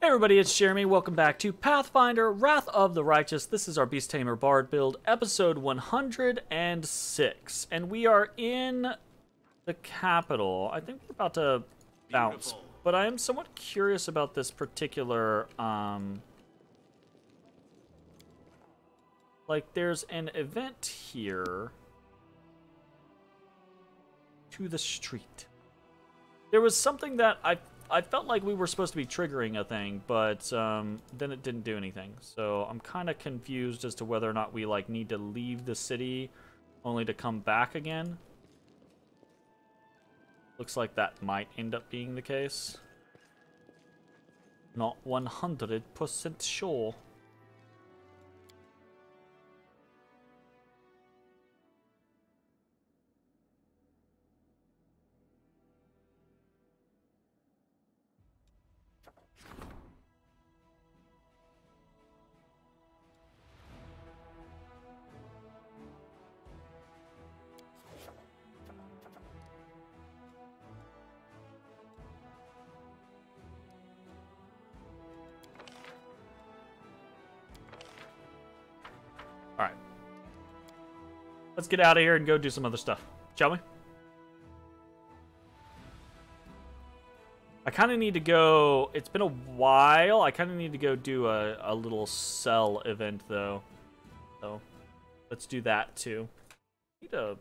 Hey everybody, it's Jeremy. Welcome back to Pathfinder, Wrath of the Righteous. This is our Beast Tamer Bard build, episode 106. And we are in the capital. I think we're about to bounce. But I am somewhat curious about this particular, like, there's an event here to the street. There was something that I felt like we were supposed to be triggering a thing, but then it didn't do anything. So I'm kind of confused as to whether or not we like need to leave the city only to come back again. Looks like that might end up being the case. Not 100% sure. Alright. Let's get out of here and go do some other stuff, shall we? I kind of need to go... It's been a while. I kind of need to go do a little cell event, though. So, let's do that, too. I need to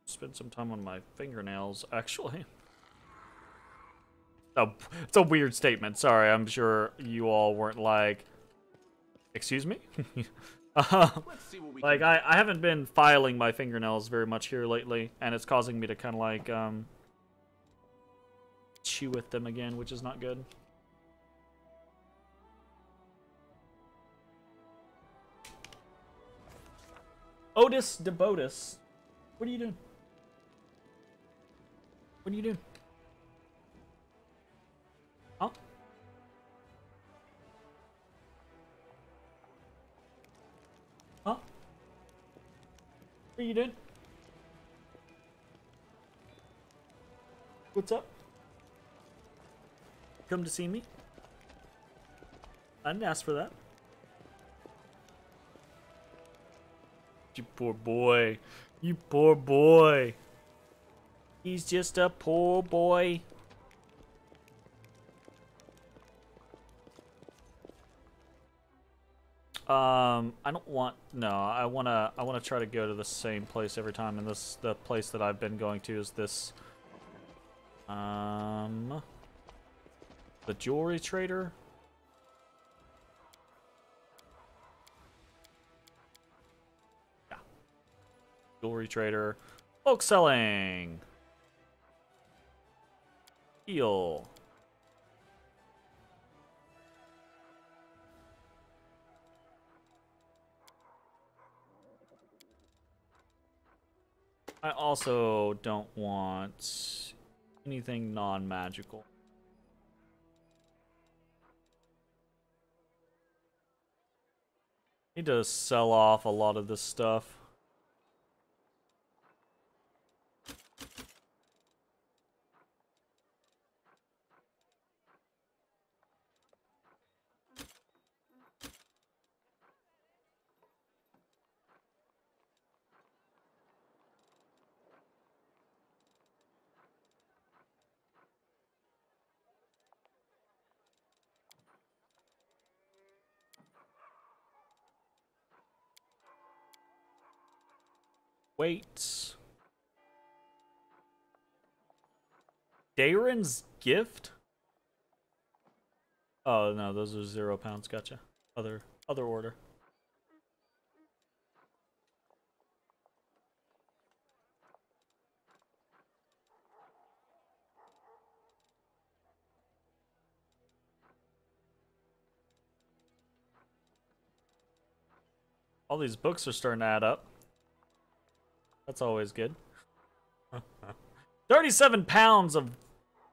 spend some time on my fingernails, actually. Oh, it's a weird statement. Sorry, I'm sure you all weren't like... Excuse me? Like, I haven't been filing my fingernails very much here lately, and it's causing me to kind of like, chew with them again, which is not good. Otis DeBotus. What are you doing? What are you doing? Huh? Huh? What are you doing? What's up? Come to see me? I didn't ask for that. You poor boy. You poor boy. He's just a poor boy. I don't want... No, I wanna try to go to the same place every time, and the place that I've been going to is this... The jewelry trader? Yeah. Jewelry trader. Folk selling! Heal. I also don't want anything non-magical. Need to sell off a lot of this stuff. Wait. Darren's gift? Oh no, those are £0. Gotcha. Other order. All these books are starting to add up. That's always good. 37 pounds of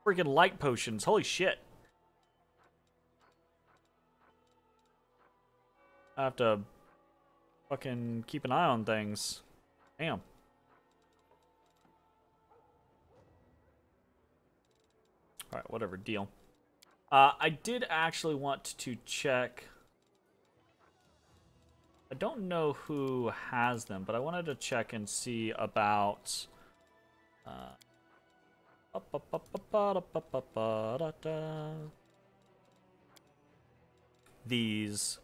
freaking light potions. Holy shit. I have to fucking keep an eye on things. Damn. Alright, whatever, deal. I did actually want to check. I don't know who has them, but I wanted to check and see about these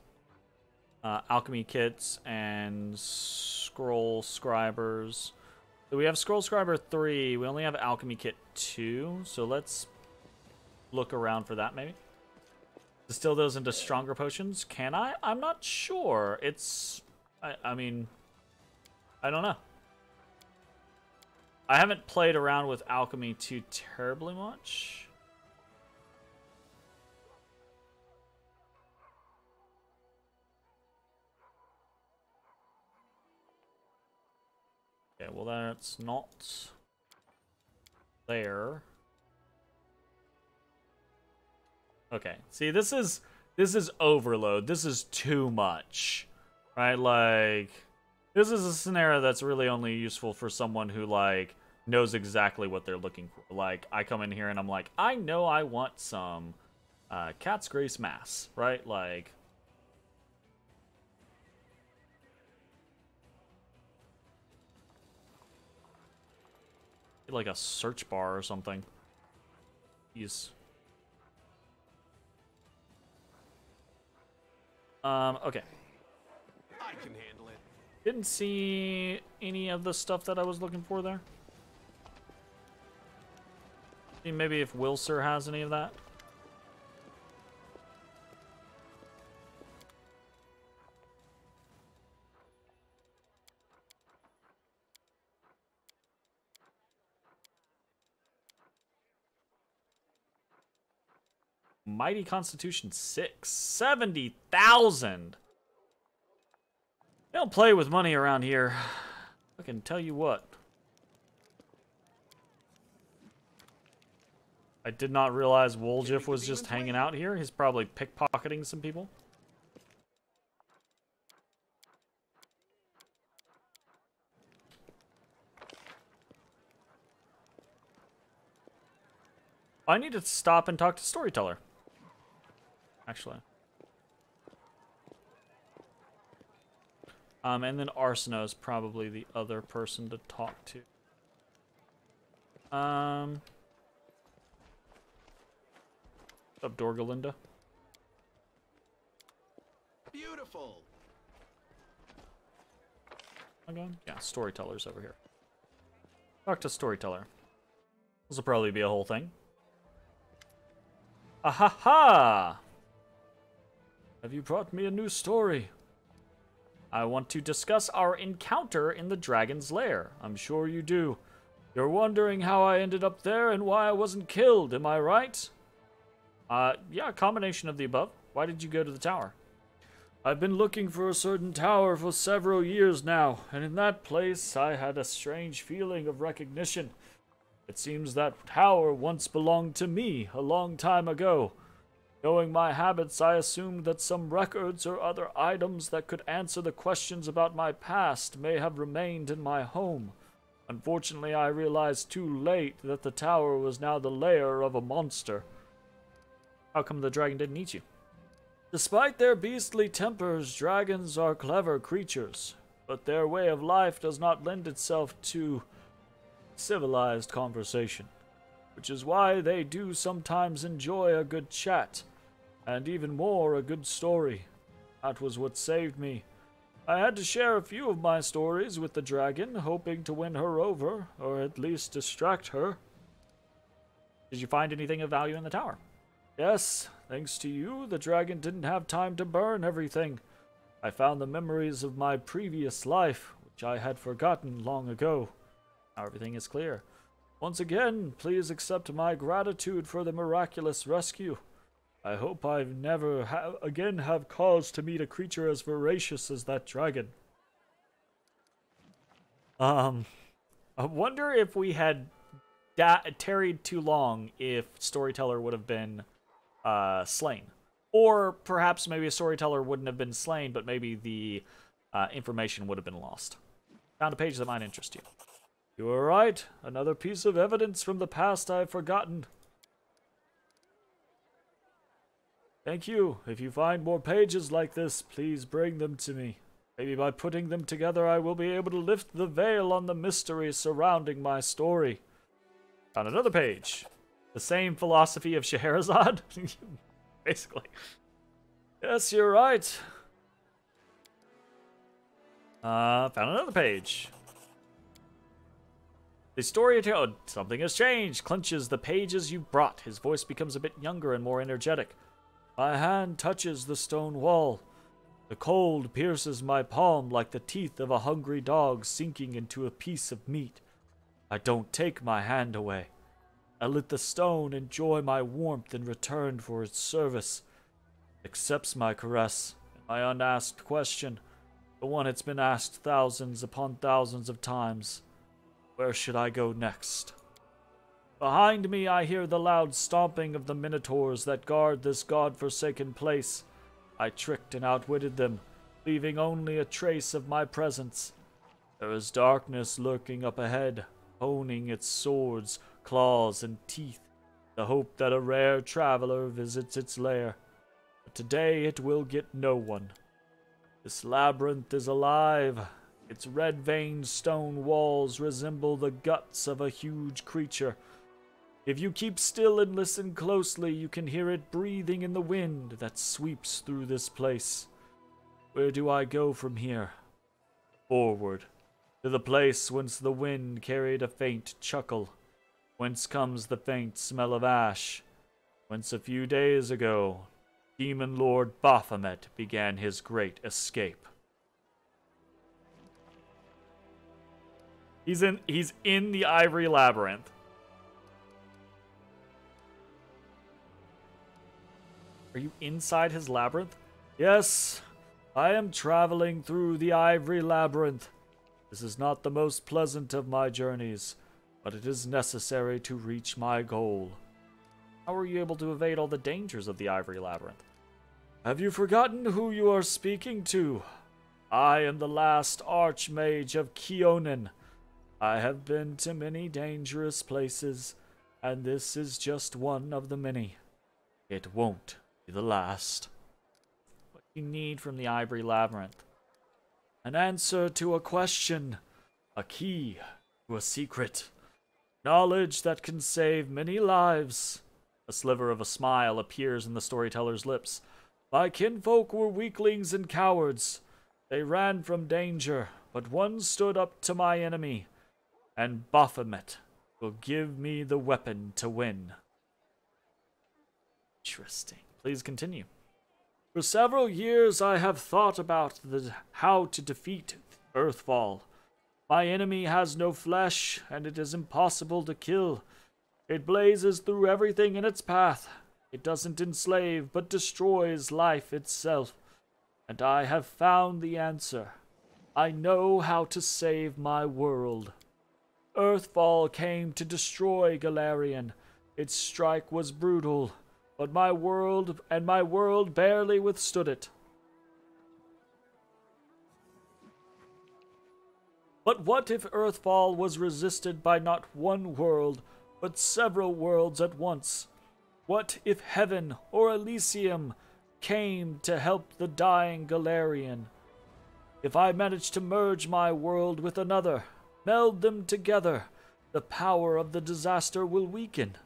alchemy kits and scroll scribers. So we have scroll scriber 3. We only have alchemy kit 2. So let's look around for that maybe. Distill those into stronger potions. Can I? I'm not sure. It's... I mean... I don't know. I haven't played around with alchemy too terribly much. Okay, well that's not... there. Okay, see, this is overload. This is too much, right? Like, this is a scenario that's really only useful for someone who, like, knows exactly what they're looking for. Like, I come in here and I'm like, I know I want some Cat's Grace Mass, right? Like, a search bar or something. Jeez. Okay. I can handle it. Didn't see any of the stuff that I was looking for there. See maybe if Wilser has any of that. Mighty Constitution 6. 70,000! They don't play with money around here. I can tell you what. I did not realize Woljif was just hanging out here. He's probably pickpocketing some people. I need to stop and talk to Storyteller. Actually. And then Arsena is probably the other person to talk to. What's up, Dorgalinda? Beautiful. Okay. Yeah, Storyteller's over here. Talk to Storyteller. This will probably be a whole thing. Ahaha! Have you brought me a new story? I want to discuss our encounter in the dragon's lair. I'm sure you do. You're wondering how I ended up there and why I wasn't killed, am I right? Yeah, a combination of the above. Why did you go to the tower? I've been looking for a certain tower for several years now, and in that place I had a strange feeling of recognition. It seems that tower once belonged to me a long time ago. Knowing my habits, I assumed that some records or other items that could answer the questions about my past may have remained in my home. Unfortunately, I realized too late that the tower was now the lair of a monster. How come the dragon didn't eat you? Despite their beastly tempers, dragons are clever creatures, but their way of life does not lend itself to civilized conversation, which is why they do sometimes enjoy a good chat, and even more a good story. That was what saved me. I had to share a few of my stories with the dragon, hoping to win her over, or at least distract her. Did you find anything of value in the tower? Yes, thanks to you, the dragon didn't have time to burn everything. I found the memories of my previous life, which I had forgotten long ago. Now everything is clear. Once again, please accept my gratitude for the miraculous rescue. I hope I never again have cause to meet a creature as voracious as that dragon. I wonder if we had tarried too long if Storyteller would have been slain. Or perhaps maybe a Storyteller wouldn't have been slain, but maybe the information would have been lost. Found a page that might interest you. You are right. Another piece of evidence from the past I've forgotten. Thank you. If you find more pages like this, please bring them to me. Maybe by putting them together, I will be able to lift the veil on the mystery surrounding my story. Found another page. The same philosophy of Scheherazade? Basically. Yes, you're right. Found another page. The storyteller, something has changed, clenches the pages you brought. His voice becomes a bit younger and more energetic. My hand touches the stone wall. The cold pierces my palm like the teeth of a hungry dog sinking into a piece of meat. I don't take my hand away. I let the stone enjoy my warmth in return for its service. It accepts my caress, and my unasked question, the one it's been asked thousands upon thousands of times. Where should I go next? Behind me I hear the loud stomping of the minotaurs that guard this god-forsaken place. I tricked and outwitted them, leaving only a trace of my presence. There is darkness lurking up ahead, honing its swords, claws, and teeth, the hope that a rare traveler visits its lair. But today it will get no one. This labyrinth is alive. Its red-veined stone walls resemble the guts of a huge creature. If you keep still and listen closely, you can hear it breathing in the wind that sweeps through this place. Where do I go from here? Forward, to the place whence the wind carried a faint chuckle, whence comes the faint smell of ash, whence a few days ago, Demon Lord Baphomet began his great escape. He's in the Ivory Labyrinth. Are you inside his labyrinth? Yes, I am traveling through the Ivory Labyrinth. This is not the most pleasant of my journeys, but it is necessary to reach my goal. How are you able to evade all the dangers of the Ivory Labyrinth? Have you forgotten who you are speaking to? I am the last Archmage of Keonan. I have been to many dangerous places, and this is just one of the many. It won't be the last. What do you need from the Ivory Labyrinth? An answer to a question, a key to a secret, knowledge that can save many lives. A sliver of a smile appears in the storyteller's lips. My kinfolk were weaklings and cowards. They ran from danger, but one stood up to my enemy, and Baphomet will give me the weapon to win. Interesting. Please continue. For several years I have thought about how to defeat Earthfall. My enemy has no flesh, and it is impossible to kill. It blazes through everything in its path. It doesn't enslave, but destroys life itself. And I have found the answer. I know how to save my world. Earthfall came to destroy Golarion. Its strike was brutal, but my world barely withstood it. But what if Earthfall was resisted by not one world, but several worlds at once? What if Heaven or Elysium came to help the dying Golarion? If I managed to merge my world with another, meld them together, the power of the disaster will weaken.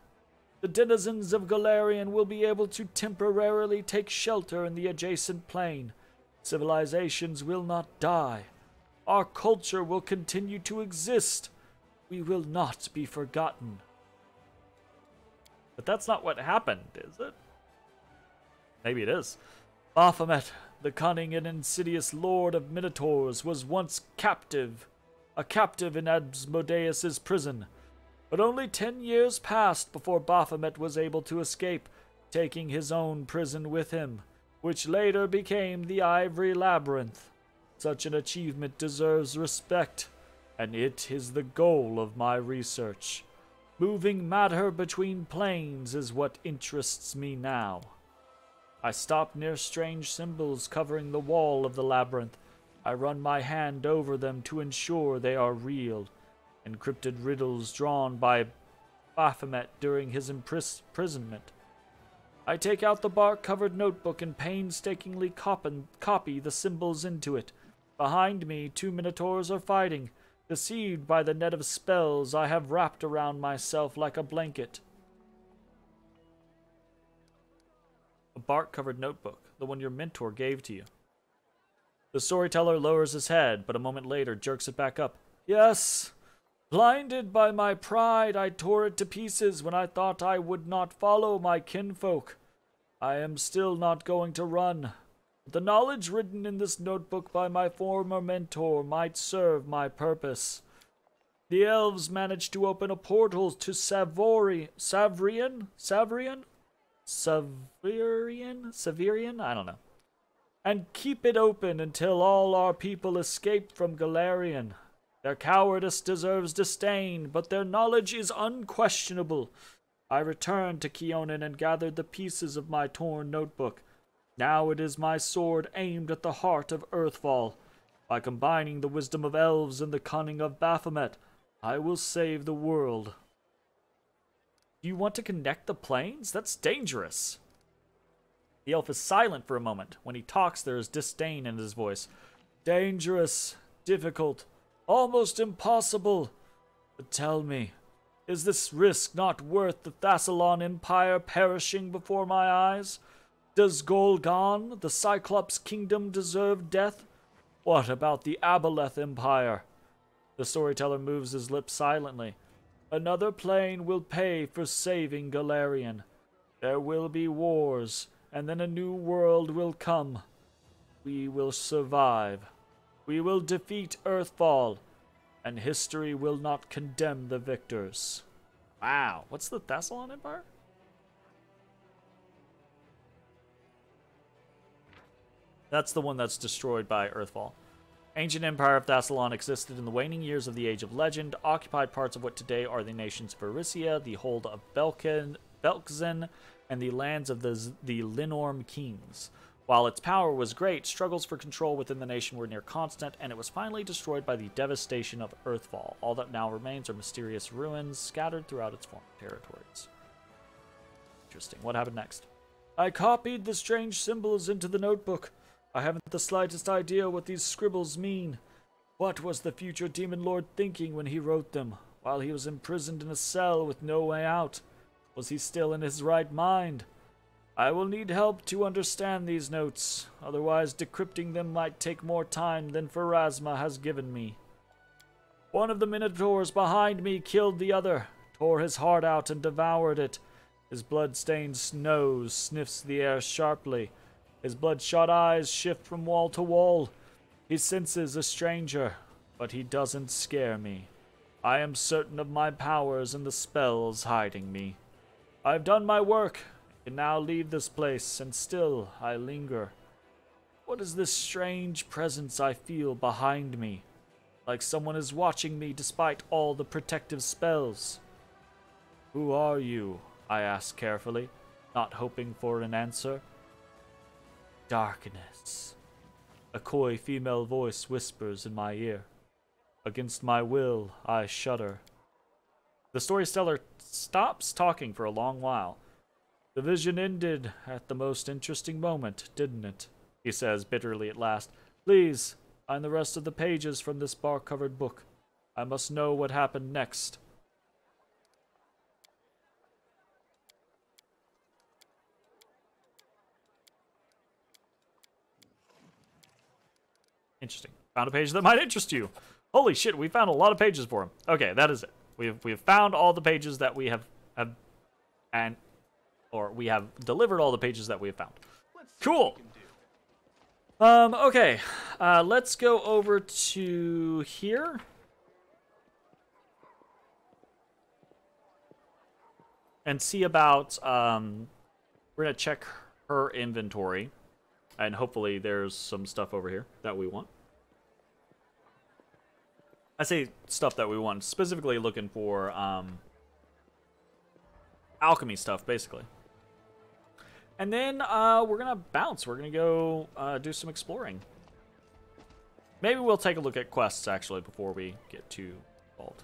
The denizens of Golarion will be able to temporarily take shelter in the adjacent plane. Civilizations will not die. Our culture will continue to exist. We will not be forgotten. But that's not what happened, is it? Maybe it is. Baphomet, the cunning and insidious lord of Minotaurs, was once a captive in Asmodeus's prison. But only 10 years passed before Baphomet was able to escape, taking his own prison with him, which later became the Ivory Labyrinth. Such an achievement deserves respect, and it is the goal of my research. Moving matter between planes is what interests me now. I stop near strange symbols covering the wall of the labyrinth. I run my hand over them to ensure they are real. Encrypted riddles drawn by Baphomet during his imprisonment. I take out the bark-covered notebook and painstakingly copy the symbols into it. Behind me, 2 minotaurs are fighting, deceived by the net of spells I have wrapped around myself like a blanket. A bark-covered notebook, the one your mentor gave to you. The storyteller lowers his head, but a moment later jerks it back up. Yes. Blinded by my pride, I tore it to pieces when I thought I would not follow my kinfolk. I am still not going to run. The knowledge written in this notebook by my former mentor might serve my purpose. The elves managed to open a portal to Savirian? I don't know. And keep it open until all our people escape from Golarion. Their cowardice deserves disdain, but their knowledge is unquestionable. I returned to Keonan and gathered the pieces of my torn notebook. Now it is my sword aimed at the heart of Earthfall. By combining the wisdom of elves and the cunning of Baphomet, I will save the world. Do you want to connect the planes? That's dangerous. The elf is silent for a moment. When he talks, there is disdain in his voice. Dangerous, difficult, almost impossible. But tell me, is this risk not worth the Thassalon Empire perishing before my eyes? Does Golgon, the Cyclops kingdom, deserve death? What about the Aboleth Empire? The storyteller moves his lips silently. Another plane will pay for saving Golarion. There will be wars, and then a new world will come. We will survive. We will defeat Earthfall, and history will not condemn the victors. Wow, what's the Thassalon Empire? That's the one that's destroyed by Earthfall. Ancient Empire of Thassalon existed in the waning years of the Age of Legend, occupied parts of what today are the nations of Erysia, the hold of Belkzen, and the lands of the Linorm kings. While its power was great, struggles for control within the nation were near constant, and it was finally destroyed by the devastation of Earthfall. All that now remains are mysterious ruins scattered throughout its former territories. Interesting. What happened next? I copied the strange symbols into the notebook. I haven't the slightest idea what these scribbles mean. What was the future Demon Lord thinking when he wrote them, while he was imprisoned in a cell with no way out? Was he still in his right mind? I will need help to understand these notes, otherwise decrypting them might take more time than Pharasma has given me. One of the Minotaurs behind me killed the other, tore his heart out and devoured it. His blood-stained nose sniffs the air sharply. His bloodshot eyes shift from wall to wall. He senses a stranger, but he doesn't scare me. I am certain of my powers and the spells hiding me. I've done my work. I can now leave this place, and still I linger. What is this strange presence I feel behind me? Like someone is watching me despite all the protective spells. Who are you? I ask carefully, not hoping for an answer. Darkness. A coy female voice whispers in my ear. Against my will, I shudder. The storyteller stops talking for a long while. The vision ended at the most interesting moment, didn't it? He says bitterly at last. Please, find the rest of the pages from this bark-covered book. I must know what happened next. Interesting. Found a page that might interest you. Holy shit, we found a lot of pages for him. Okay, that is it. We have found all the pages that we have we have delivered all the pages that we have found. Cool. Okay. Let's go over to here. And see about we're gonna check her inventory. And hopefully there's some stuff over here that we want. I say stuff that we want, specifically looking for alchemy stuff, basically. And then we're going to bounce. We're going to go do some exploring. Maybe we'll take a look at quests, actually, before we get to Vault.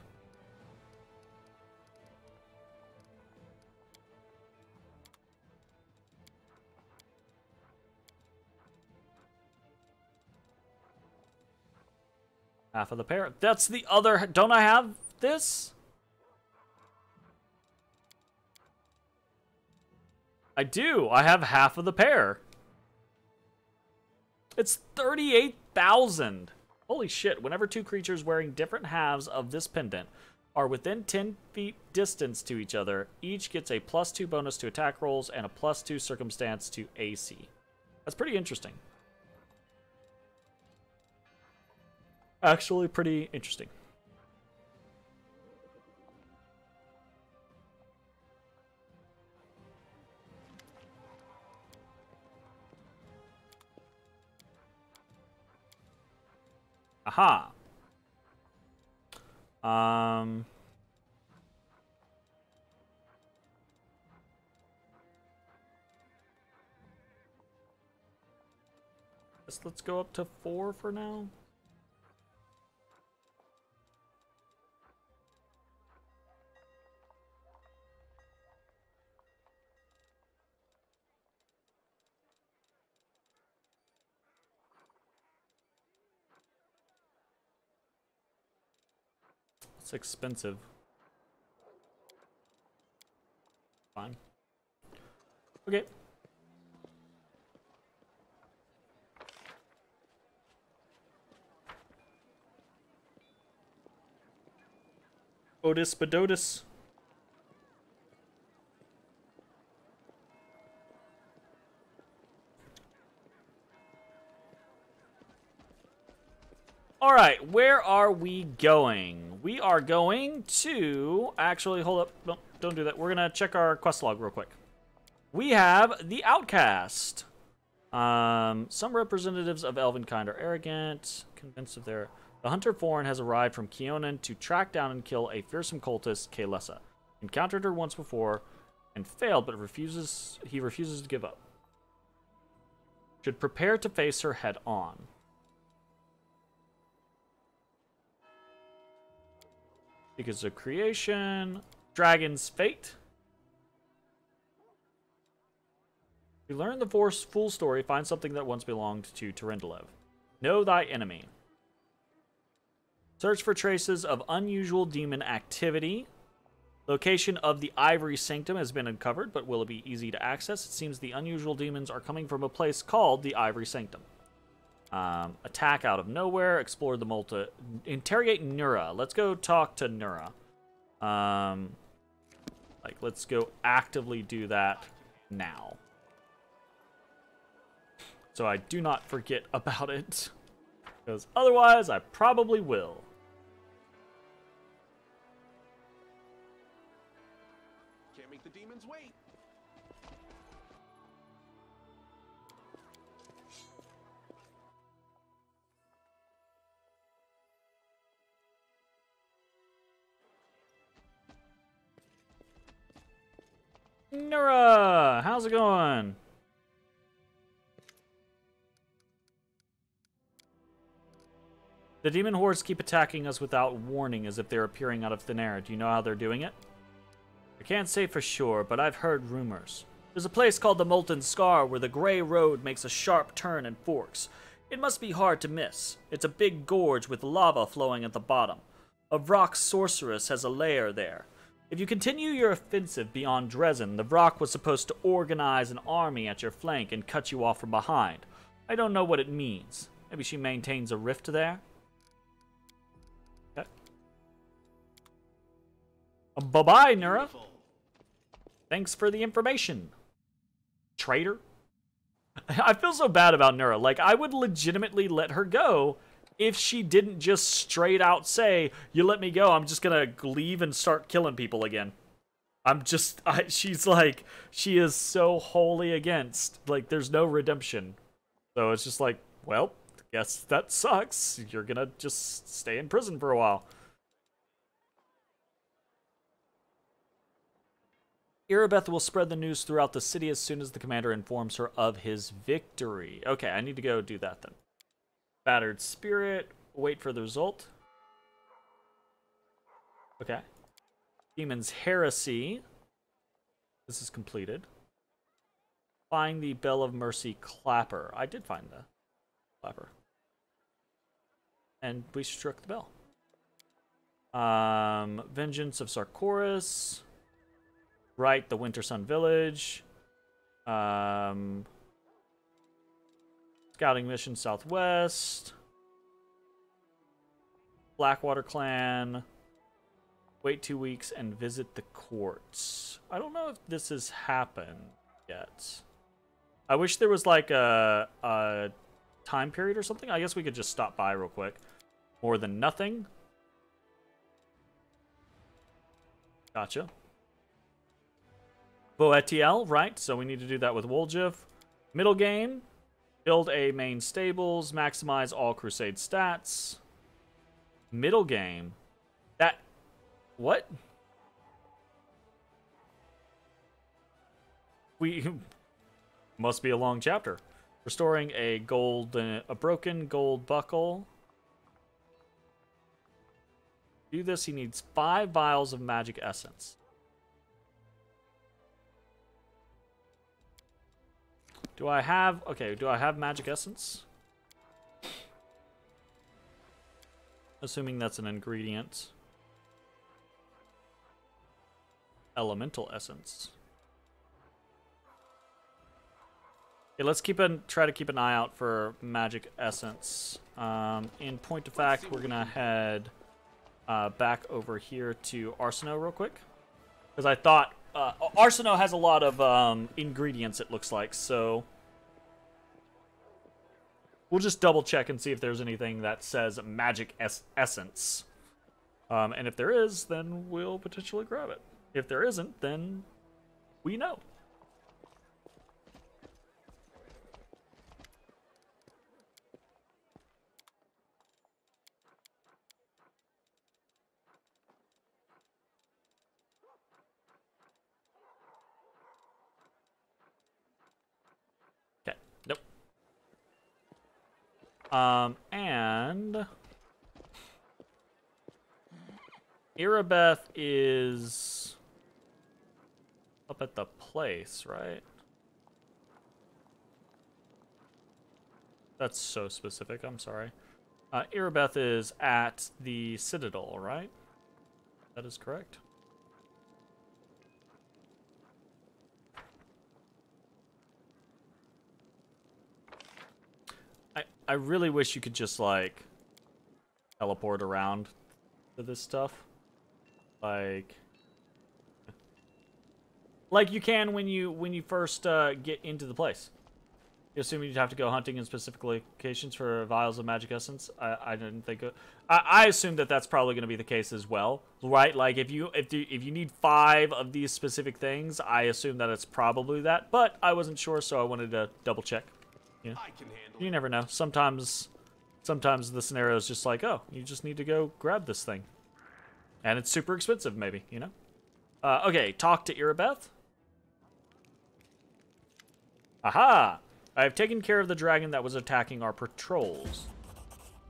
Half of the pair. That's the other... Don't I have this? I do. I have half of the pair. It's 38,000. Holy shit. Whenever two creatures wearing different halves of this pendant are within 10 feet distance to each other, each gets a +2 bonus to attack rolls and a +2 circumstance to AC. That's pretty interesting. Actually pretty interesting. Aha. Let's go up to 4 for now. It's expensive. Fine. Okay. Otis Bedotis. Alright, where are we going? We are going to... Actually, hold up. No, don't do that. We're going to check our quest log real quick. We have the Outcast. Some representatives of Elvenkind are arrogant, convinced of their... The Hunter Foreign has arrived from Keonan to track down and kill a fearsome cultist, Kaelessa. Encountered her once before and failed, but he refuses to give up. Should prepare to face her head on. Because of creation, Dragon's Fate. You learn the full story, find something that once belonged to Terendelev. Know thy enemy. Search for traces of unusual demon activity. Location of the Ivory Sanctum has been uncovered, but will it be easy to access? It seems the unusual demons are coming from a place called the Ivory Sanctum. Attack out of nowhere. Explore the interrogate Nura. Let's go talk to Nura. Let's go actively do that now. So I do not forget about it. Because otherwise, I probably will. Can't make the demons wait. Nura, how's it going? The demon hordes keep attacking us without warning as if they're appearing out of thin air. Do you know how they're doing it? I can't say for sure, but I've heard rumors. There's a place called the Molten Scar where the gray road makes a sharp turn and forks. It must be hard to miss. It's a big gorge with lava flowing at the bottom. A Vrock sorceress has a lair there. If you continue your offensive beyond Dresden, the Vrock was supposed to organize an army at your flank and cut you off from behind. I don't know what it means. Maybe she maintains a rift there? Bye-bye, Nura. Thanks for the information. Traitor. I feel so bad about Nura. Like, I would legitimately let her go if she didn't just straight out say, you let me go, I'm just gonna leave and start killing people again. She's like, she is so wholly against. Like, there's no redemption. So it's just like, well, guess that sucks. You're gonna just stay in prison for a while. Irabeth will spread the news throughout the city as soon as the commander informs her of his victory. Okay, I need to go do that then. Battered Spirit. Wait for the result. Okay. Demon's Heresy. This is completed. Find the Bell of Mercy Clapper. I did find the Clapper. And we struck the bell. Vengeance of Sarkoris. Right, the Winter Sun Village. Scouting mission southwest. Blackwater Clan. Wait 2 weeks and visit the courts. I don't know if this has happened yet. I wish there was like a time period or something. I guess we could just stop by real quick. More than nothing. Gotcha. WotR, right? So we need to do that with Woljif. Middle game. Build a main stables. Maximize all crusade stats. Middle game. That... What? We... Must be a long chapter. Restoring a broken gold buckle. To do this, he needs 5 vials of magic essence. Do I have... Okay, do I have magic essence? Assuming that's an ingredient. Elemental essence. Okay, let's try to keep an eye out for magic essence. In point of fact, we're gonna head back over here to Arsino real quick. Because I thought... Arsino has a lot of ingredients, it looks like, so... We'll just double check and see if there's anything that says magic essence. And if there is, then we'll potentially grab it. If there isn't, then we know. Okay, nope. And Irabeth is up at the place, right? That's so specific, I'm sorry. Irabeth is at the Citadel, right? That is correct. I really wish you could just, like, teleport around to this stuff. Like you can when you first get into the place. You assume you'd have to go hunting in specific locations for vials of magic essence. I didn't think I assume that that's probably going to be the case as well, right? Like if you need 5 of these specific things, I assume that it's probably that. But I wasn't sure, so I wanted to double check. You know? You never know. Sometimes the scenario is just like, oh, you just need to go grab this thing. And it's super expensive, maybe, you know? Okay, talk to Irabeth. Aha! I have taken care of the dragon that was attacking our patrols.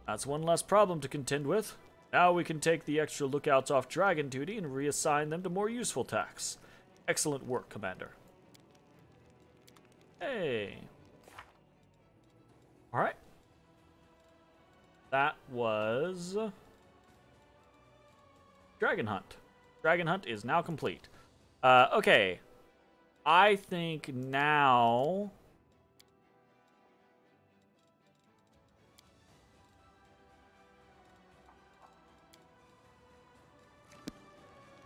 That's one less problem to contend with. Now we can take the extra lookouts off dragon duty and reassign them to more useful tasks. Excellent work, Commander. Hey. Alright. That was... Dragon Hunt. Dragon Hunt is now complete. Okay. I think now...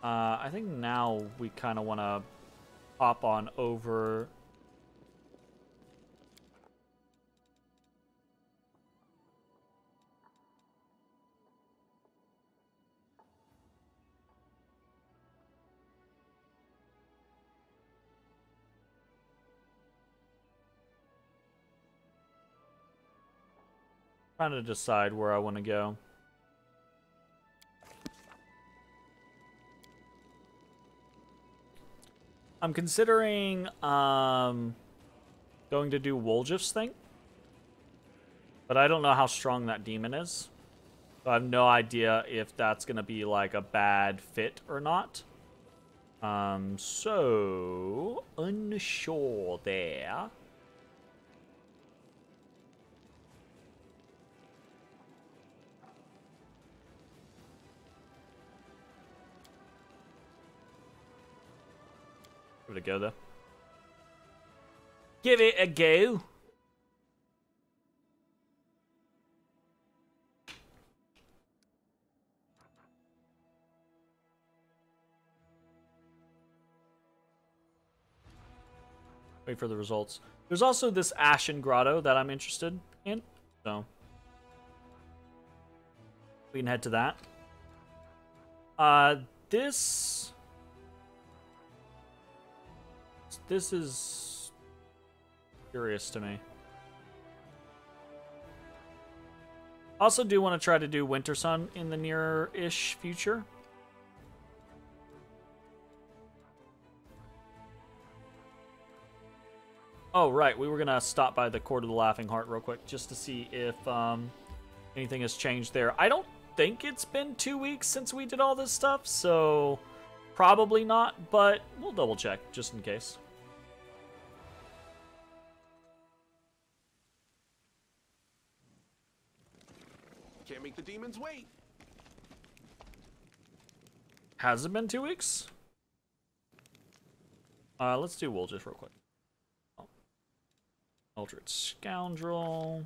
I think now we kind of want to hop on over... Trying to decide where I want to go. I'm considering going to do Woljif's thing, but I don't know how strong that demon is. So I have no idea if that's going to be like a bad fit or not. So unsure there. Give it a go, though. Give it a go. Wait for the results. There's also this Ashen Grotto that I'm interested in, so we can head to that. This is curious to me. Also do want to try to do Winter Sun in the near-ish future. Oh, right. We were going to stop by the Court of the Laughing Heart real quick just to see if anything has changed there. I don't think it's been 2 weeks since we did all this stuff, so probably not, but we'll double check just in case. Can't make the demons wait. Has it been 2 weeks? Let's do wool just real quick. Ultra Scoundrel.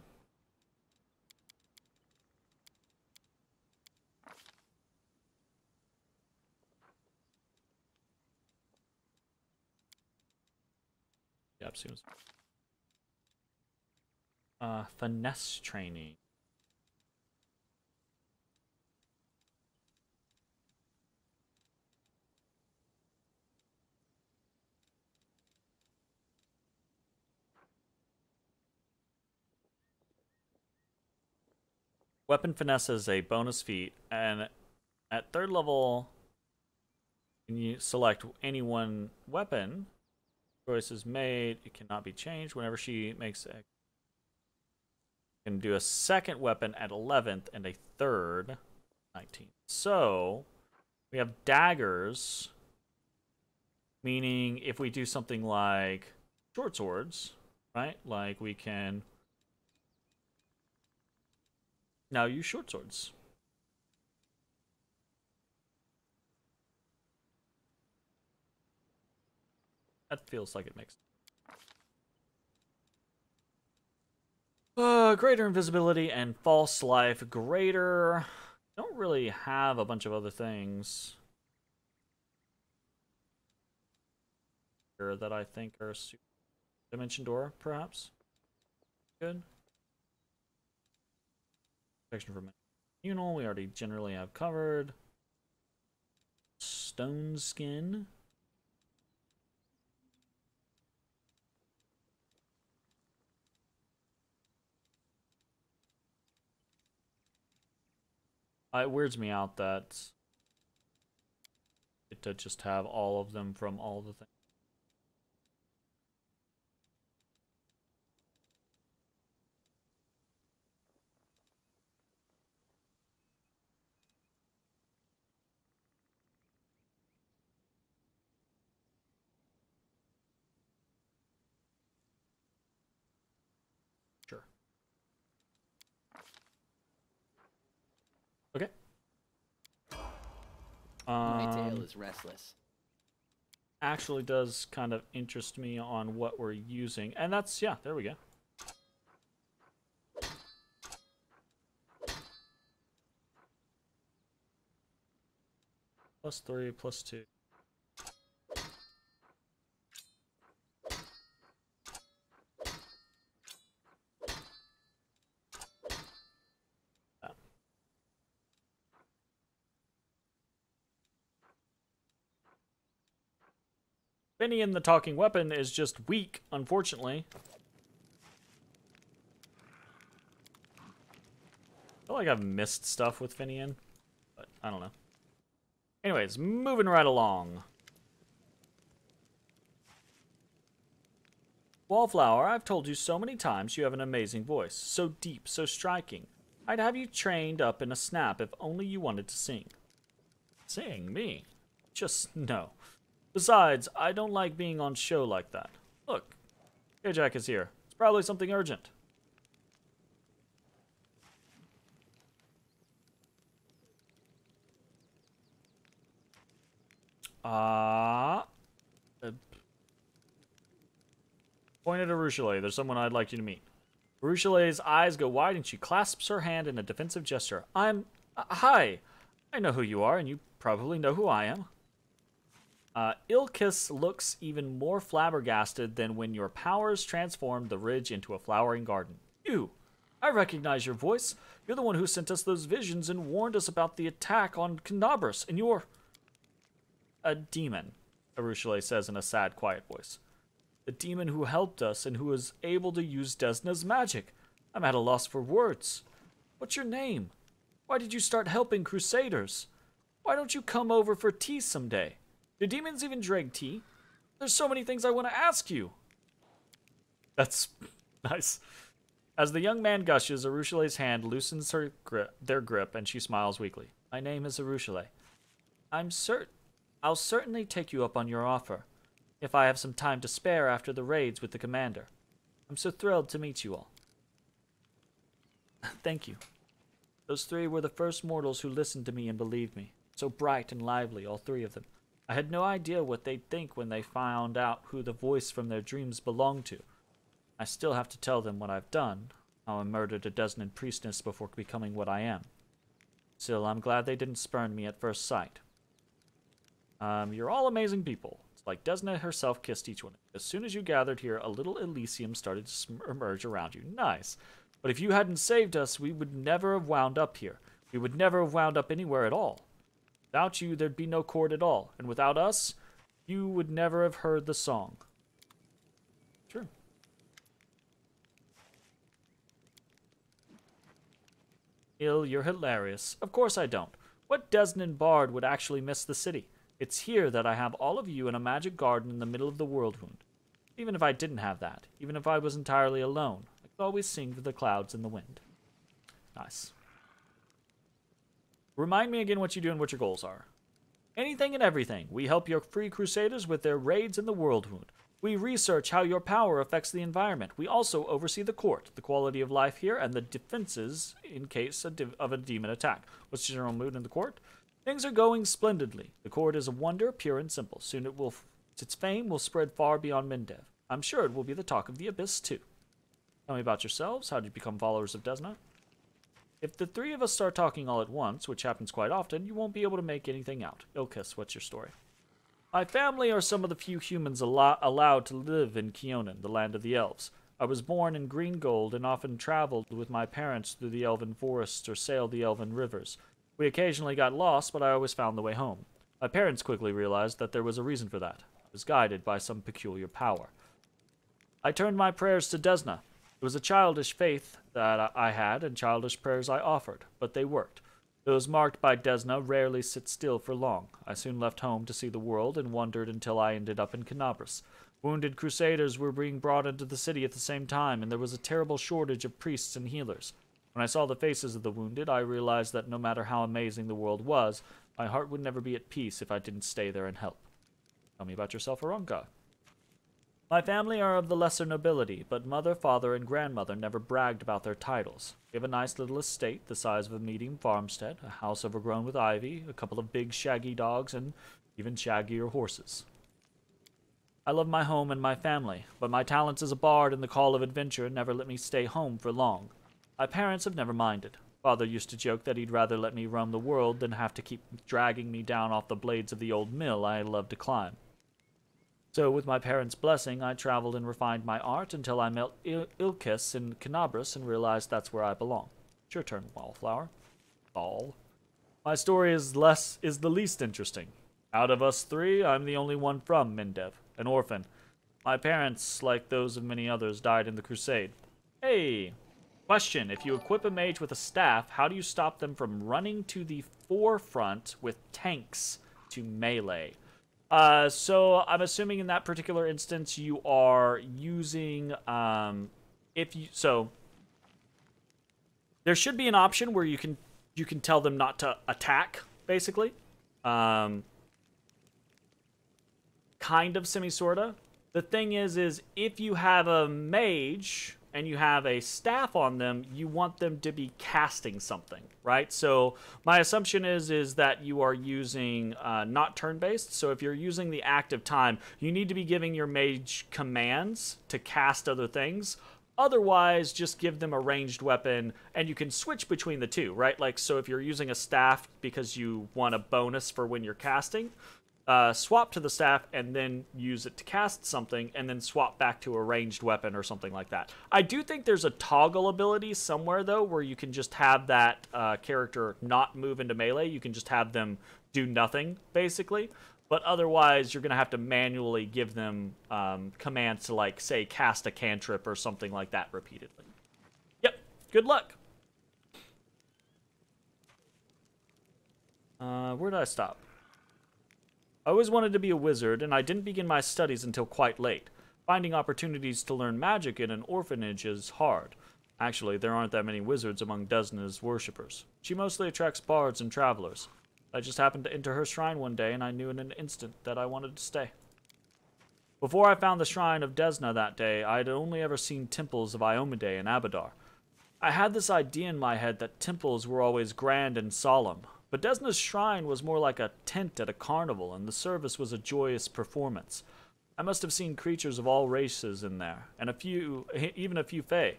Yep, seems. Finesse training. Weapon Finesse is a bonus feat, and at 3rd level, when you select any one weapon, choice is made, it cannot be changed. Whenever she makes a... can do a 2nd weapon at 11th and a 3rd 19th. So, we have daggers, meaning if we do something like short swords, right? Like we can... now use short swords. That feels like it makes greater invisibility and false life. Greater. Don't really have a bunch of other things here that I think are super. Dimension Door, perhaps. Good. Protection from Communal, we already generally have covered. Stone Skin. It weirds me out that it to just have all of them from all the things. Sure. Okay. My tail is restless. Actually does kind of interest me on what we're using. And that's, yeah, there we go. +3, +2. Finian the talking weapon is just weak, unfortunately. I feel like I've missed stuff with Finian, but I don't know. Anyways, moving right along. Wallflower, I've told you so many times you have an amazing voice. So deep, so striking. I'd have you trained up in a snap if only you wanted to sing. Sing? Me? Just no. Besides, I don't like being on show like that. Look, K-Jack is here. It's probably something urgent. Point at Arushale. There's someone I'd like you to meet. Arushale's eyes go wide and she clasps her hand in a defensive gesture. Hi! I know who you are, and you probably know who I am. Ilkis looks even more flabbergasted than when your powers transformed the ridge into a flowering garden. You! I recognize your voice. You're the one who sent us those visions and warned us about the attack on Canabras, and you're... a demon, Arushale says in a sad, quiet voice. The demon who helped us and who was able to use Desna's magic. I'm at a loss for words. What's your name? Why did you start helping Crusaders? Why don't you come over for tea someday? Do demons even drink tea? There's so many things I want to ask you. That's nice. As the young man gushes, Arushale's hand loosens their grip, and she smiles weakly. My name is Arushale. I'll certainly take you up on your offer, if I have some time to spare after the raids with the commander. I'm so thrilled to meet you all. Thank you. Those three were the first mortals who listened to me and believed me. So bright and lively, all three of them. I had no idea what they'd think when they found out who the voice from their dreams belonged to. I still have to tell them what I've done, how I murdered a Desnan priestess before becoming what I am. Still, I'm glad they didn't spurn me at first sight. You're all amazing people. It's like Desna herself kissed each one. As soon as you gathered here, a little Elysium started to emerge around you. Nice. But if you hadn't saved us, we would never have wound up here. We would never have wound up anywhere at all. Without you, there'd be no court at all. And without us, you would never have heard the song. True. You're hilarious. Of course I don't. What Desnan bard would actually miss the city? It's here that I have all of you in a magic garden in the middle of the world wound. Even if I didn't have that, even if I was entirely alone, I could always sing to the clouds and the wind. Nice. Remind me again what you do and what your goals are. Anything and everything. We help your free crusaders with their raids in the world wound. We research how your power affects the environment. We also oversee the court, the quality of life here, and the defenses in case of a demon attack. What's the general mood in the court? Things are going splendidly. The court is a wonder, pure and simple. Soon its fame will spread far beyond Mindev. I'm sure it will be the talk of the Abyss, too. Tell me about yourselves. How did you become followers of Desna? If the three of us start talking all at once, which happens quite often, you won't be able to make anything out. Ilkis, what's your story? My family are some of the few humans allowed to live in Keonan, the land of the elves. I was born in Green Gold and often traveled with my parents through the elven forests or sailed the elven rivers. We occasionally got lost, but I always found the way home. My parents quickly realized that there was a reason for that. I was guided by some peculiar power. I turned my prayers to Desna. It was a childish faith that I had and childish prayers I offered, but they worked. Those marked by Desna rarely sit still for long. I soon left home to see the world and wandered until I ended up in Canabras. Wounded crusaders were being brought into the city at the same time, and there was a terrible shortage of priests and healers. When I saw the faces of the wounded, I realized that no matter how amazing the world was, my heart would never be at peace if I didn't stay there and help. Tell me about yourself, Aronka. My family are of the lesser nobility, but mother, father, and grandmother never bragged about their titles. We have a nice little estate the size of a medium farmstead, a house overgrown with ivy, a couple of big shaggy dogs, and even shaggier horses. I love my home and my family, but my talents as a bard and the call of adventure never let me stay home for long. My parents have never minded. Father used to joke that he'd rather let me roam the world than have to keep dragging me down off the blades of the old mill I loved to climb. So, with my parents' blessing, I traveled and refined my art until I met Ilkis in Canabras and realized that's where I belong. It's your turn, Wallflower. Ball. My story is the least interesting. Out of us three, I'm the only one from Mindev, an orphan. My parents, like those of many others, died in the Crusade. Hey! Question, if you equip a mage with a staff, how do you stop them from running to the forefront with tanks to melee? So I'm assuming in that particular instance you are using, so there should be an option where you can tell them not to attack, basically. Kind of, semi-sorta. The thing is if you have a mage and you have a staff on them, you want them to be casting something, right? So my assumption is that you are using not turn-based. So if you're using the active time, you need to be giving your mage commands to cast other things. Otherwise, just give them a ranged weapon, and you can switch between the two, right? Like, so if you're using a staff because you want a bonus for when you're casting, swap to the staff and then use it to cast something, and then swap back to a ranged weapon or something like that. I do think there's a toggle ability somewhere, though, where you can just have that character not move into melee. You can just have them do nothing, basically. But otherwise, you're going to have to manually give them commands to, like, say, cast a cantrip or something like that repeatedly. Yep, good luck. Where did I stop? I always wanted to be a wizard, and I didn't begin my studies until quite late. Finding opportunities to learn magic in an orphanage is hard. Actually, there aren't that many wizards among Desna's worshippers. She mostly attracts bards and travelers. I just happened to enter her shrine one day, and I knew in an instant that I wanted to stay. Before I found the shrine of Desna that day, I had only ever seen temples of Iomedae and Abadar. I had this idea in my head that temples were always grand and solemn, but Desna's shrine was more like a tent at a carnival, and the service was a joyous performance. I must have seen creatures of all races in there, and even a few fae.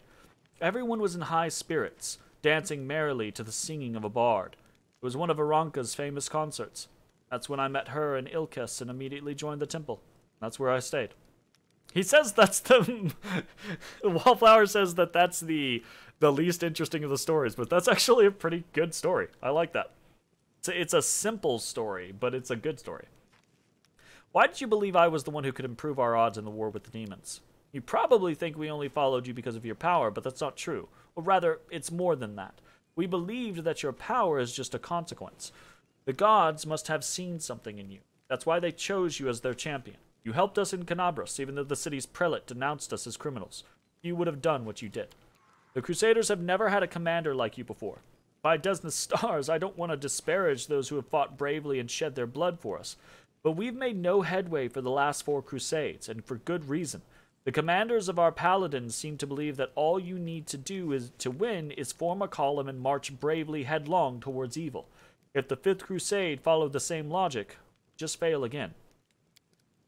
Everyone was in high spirits, dancing merrily to the singing of a bard. It was one of Aranka's famous concerts. That's when I met her and Ilkes and immediately joined the temple. That's where I stayed. He says that's the... Wallflower says that that's the least interesting of the stories, but that's actually a pretty good story. I like that. It's a simple story, but it's a good story. Why did you believe I was the one who could improve our odds in the war with the demons? You probably think we only followed you because of your power, but that's not true. Or rather, it's more than that. We believed that your power is just a consequence. The gods must have seen something in you. That's why they chose you as their champion. You helped us in Canabras, even though the city's prelate denounced us as criminals. You would have done what you did. The Crusaders have never had a commander like you before. By Desna's stars, I don't want to disparage those who have fought bravely and shed their blood for us. But we've made no headway for the last 4 crusades, and for good reason. The commanders of our paladins seem to believe that all you need to do to win is form a column and march bravely headlong towards evil. If the 5th crusade followed the same logic, just fail again.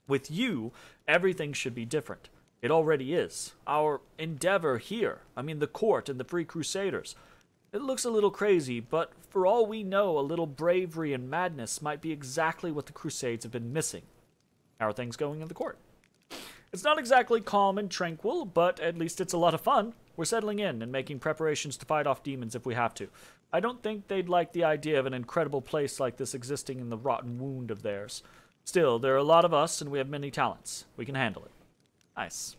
With you, everything should be different. It already is. Our endeavor here, the court and the Free Crusaders. It looks a little crazy, but for all we know, a little bravery and madness might be exactly what the crusades have been missing. How are things going in the court? It's not exactly calm and tranquil, but at least it's a lot of fun. We're settling in and making preparations to fight off demons if we have to. I don't think they'd like the idea of an incredible place like this existing in the rotten wound of theirs. Still, there are a lot of us, and we have many talents. We can handle it. Nice.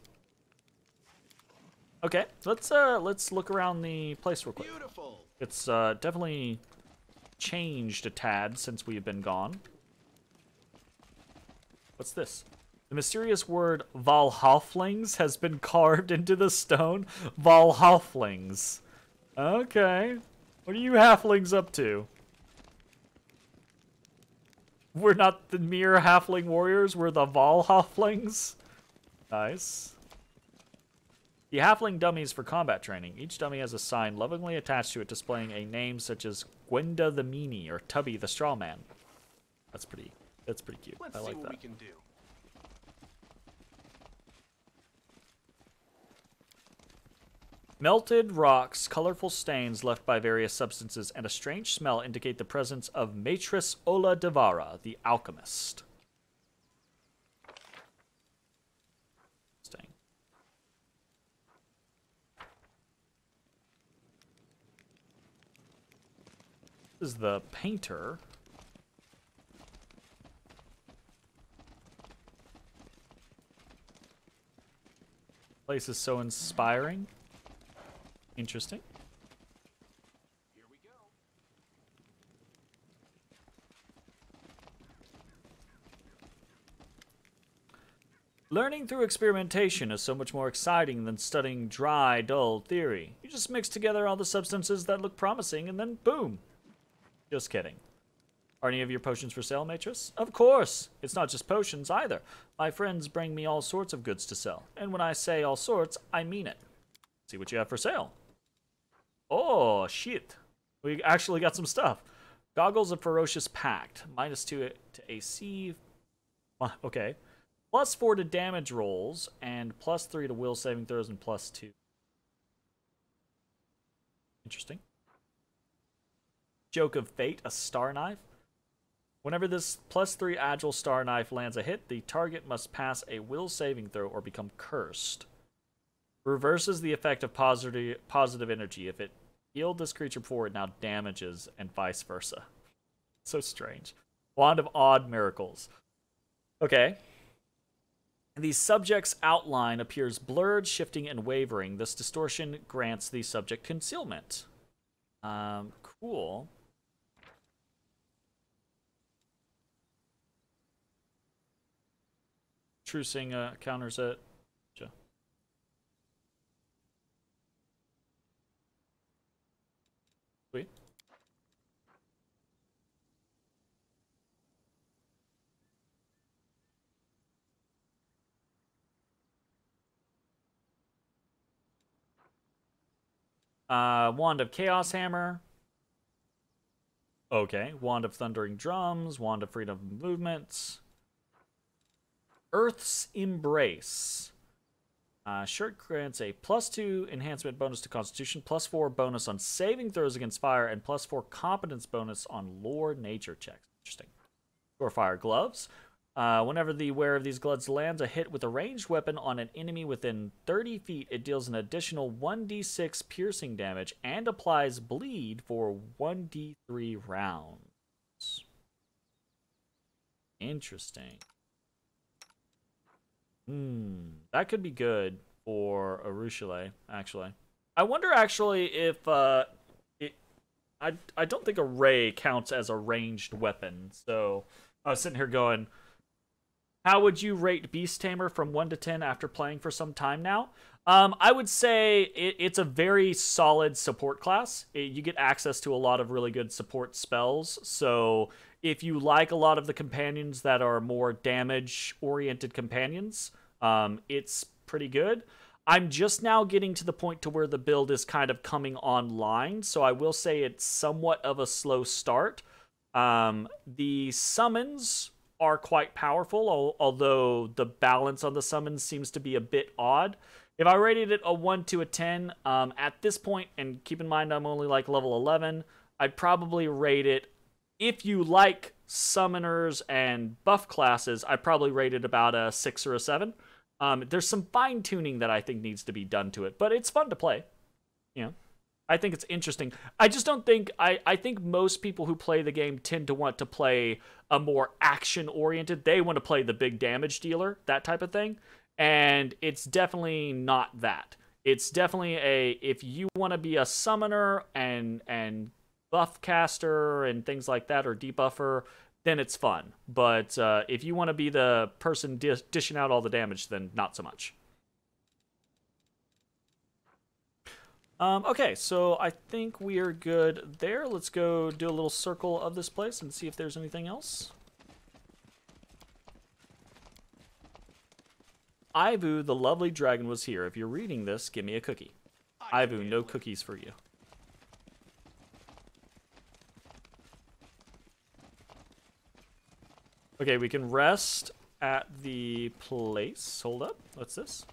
Okay, let's look around the place real quick. Beautiful. It's definitely changed a tad since we have been gone. What's this? The mysterious word Valhalflings has been carved into the stone. Valhalflings. Okay. What are you halflings up to? We're not the mere halfling warriors, we're the Valhalflings. Nice. The halfling dummies for combat training. Each dummy has a sign lovingly attached to it displaying a name such as Gwenda the Meanie or Tubby the Strawman. That's pretty cute. Let's I like see what that. we can do. Melted rocks, colorful stains left by various substances, and a strange smell indicate the presence of Matris Ola Devara, the alchemist. Interesting. This is the painter. Place is so inspiring. Interesting. Here we go. Learning through experimentation is so much more exciting than studying dry, dull theory. You just mix together all the substances that look promising and then boom. Just kidding. Are any of your potions for sale, Matris? Of course! It's not just potions either. My friends bring me all sorts of goods to sell. And when I say all sorts, I mean it. See what you have for sale. Oh, shit. We actually got some stuff. Goggles of Ferocious Pact. -2 to AC. Okay. +4 to damage rolls, and +3 to will saving throws, and +2. Interesting. Joke of Fate, a star knife. Whenever this +3 agile star knife lands a hit, the target must pass a will saving throw or become cursed. Reverses the effect of positive energy. If it healed this creature before, it now damages, and vice versa. So strange. Wand of Odd Miracles. Okay. The subject's outline appears blurred, shifting, and wavering. This distortion grants the subject concealment. Cool. Trucing counters it. Sweet. Wand of Chaos Hammer. Okay. Wand of Thundering Drums. Wand of Freedom of Movements. Earth's Embrace. Shirt grants a +2 enhancement bonus to Constitution, +4 bonus on saving throws against fire, and +4 competence bonus on lore nature checks. Interesting. Surefire Gloves. Whenever the wearer of these gloves lands a hit with a ranged weapon on an enemy within 30 feet, it deals an additional 1d6 piercing damage and applies bleed for 1d3 rounds. Interesting. That could be good for Arushale, actually. I wonder, actually, if I don't think a ray counts as a ranged weapon, so I was sitting here going, how would you rate Beast Tamer from 1 to 10 after playing for some time now? I would say it's a very solid support class. You get access to a lot of really good support spells, so if you like a lot of the companions that are more damage-oriented companions, it's pretty good. I'm just now getting to the point to where the build is kind of coming online, so I will say it's somewhat of a slow start. The summons are quite powerful, although the balance on the summons seems to be a bit odd. If I rated it a 1 to a 10, at this point, and keep in mind I'm only like level 11, I'd probably rate it, if you like summoners and buff classes, I'd probably rate it about a 6 or a 7. There's some fine-tuning that I think needs to be done to it, but it's fun to play. You know, I think it's interesting. I just don't think... I think most people who play the game tend to want to play a more action-oriented... They want to play the big damage dealer, that type of thing. And it's definitely not that. It's definitely a... If you want to be a summoner and buff caster and things like that, or debuffer, then it's fun. But if you want to be the person dishing out all the damage, then not so much. Okay, so I think we are good there. Let's go do a little circle of this place and see if there's anything else. Ivu, the lovely dragon, was here. If you're reading this, give me a cookie. Ivu, no cookies for you. Okay, we can rest at the place. Hold up. What's this?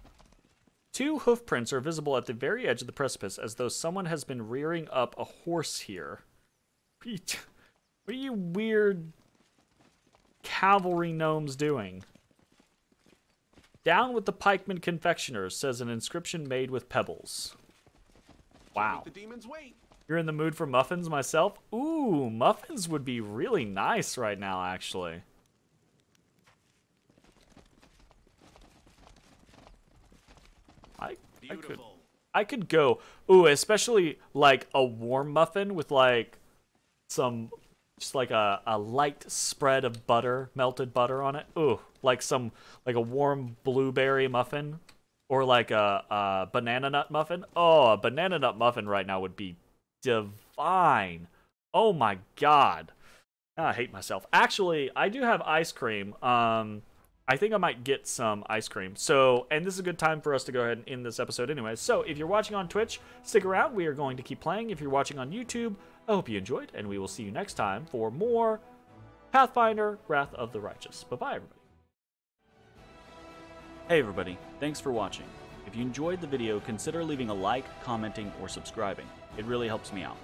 2 hoof prints are visible at the very edge of the precipice, as though someone has been rearing up a horse here. What are you weird cavalry gnomes doing? Down with the pikeman confectioners, says an inscription made with pebbles. Wow. The demons wait. You're in the mood for muffins myself? Ooh, muffins would be really nice right now, actually. I could go, ooh, especially like a warm muffin with like some, just like a light spread of butter, melted butter on it. Ooh, like a warm blueberry muffin, or like a banana nut muffin. Oh, a banana nut muffin right now would be divine. Oh my god. I hate myself. Actually, I do have ice cream. I think I might get some ice cream. So, and this is a good time for us to go ahead and end this episode anyway. So, if you're watching on Twitch, stick around. We are going to keep playing. If you're watching on YouTube, I hope you enjoyed, and we will see you next time for more Pathfinder, Wrath of the Righteous. Bye-bye, everybody. Hey, everybody. Thanks for watching. If you enjoyed the video, consider leaving a like, commenting, or subscribing. It really helps me out.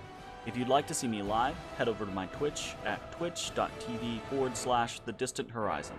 If you'd like to see me live, head over to my Twitch at twitch.tv/thedistanthorizon.